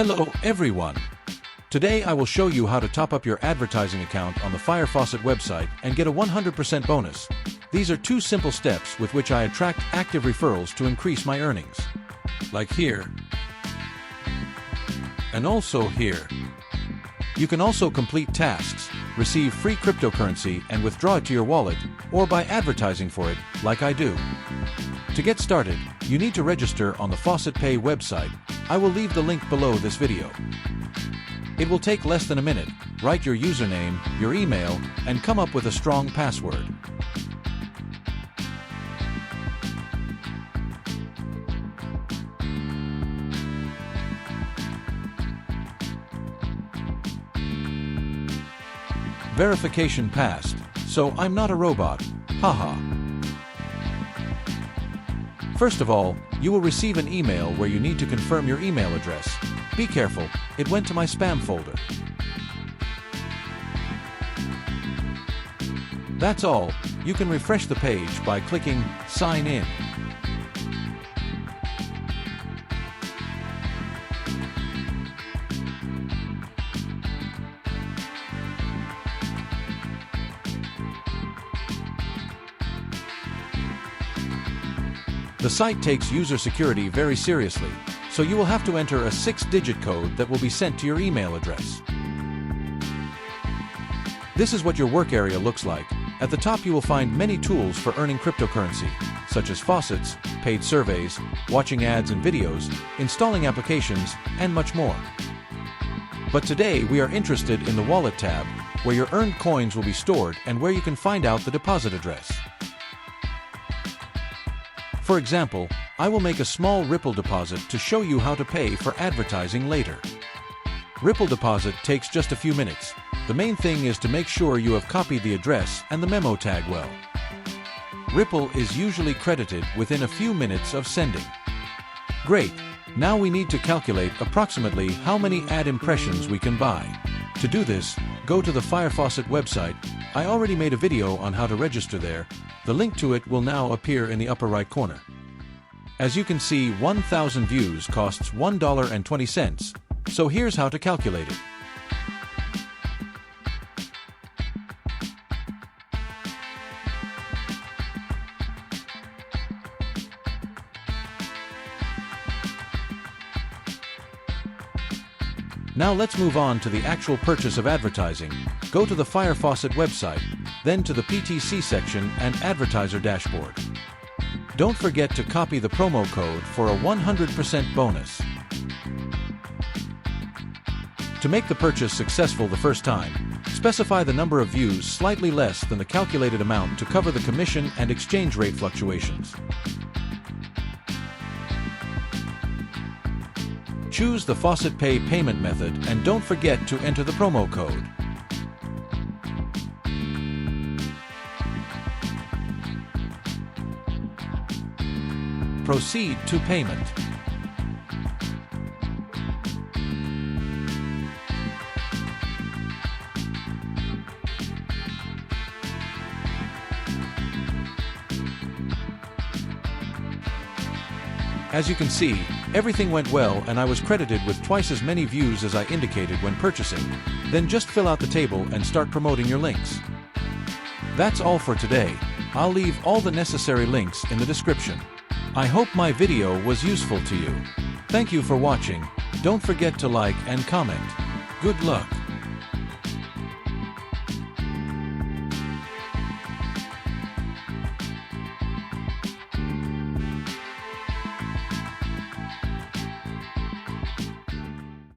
Hello everyone! Today I will show you how to top up your advertising account on the FireFaucet website and get a 100% bonus. These are 2 simple steps with which I attract active referrals to increase my earnings. Like here. And also here. You can also complete tasks, receive free cryptocurrency and withdraw it to your wallet, or by advertising for it, like I do. To get started, you need to register on the FaucetPay website. I will leave the link below this video. It will take less than a minute. Write your username, your email, and come up with a strong password. Verification passed, so I'm not a robot. Haha. First of all, you will receive an email where you need to confirm your email address. Be careful, it went to my spam folder. That's all. You can refresh the page by clicking Sign In. The site takes user security very seriously, so you will have to enter a 6-digit code that will be sent to your email address. This is what your work area looks like. At the top you will find many tools for earning cryptocurrency, such as faucets, paid surveys, watching ads and videos, installing applications, and much more. But today we are interested in the Wallet tab, where your earned coins will be stored and where you can find out the deposit address. For example, I will make a small Ripple deposit to show you how to pay for advertising later. Ripple deposit takes just a few minutes. The main thing is to make sure you have copied the address and the memo tag well. Ripple is usually credited within a few minutes of sending. Great! Now we need to calculate approximately how many ad impressions we can buy. To do this, go to the FireFaucet website. I already made a video on how to register there. The link to it will now appear in the upper right corner. As you can see, 1,000 views costs $1.20, so here's how to calculate it. Now let's move on to the actual purchase of advertising. Go to the FireFaucet website, then to the PTC section and Advertiser dashboard. Don't forget to copy the promo code for a 100% bonus. To make the purchase successful the first time, specify the number of views slightly less than the calculated amount to cover the commission and exchange rate fluctuations. Choose the FaucetPay payment method and don't forget to enter the promo code. Proceed to payment. As you can see, everything went well and I was credited with twice as many views as I indicated when purchasing. Then just fill out the table and start promoting your links. That's all for today. I'll leave all the necessary links in the description. I hope my video was useful to you. Thank you for watching. Don't forget to like and comment. Good luck.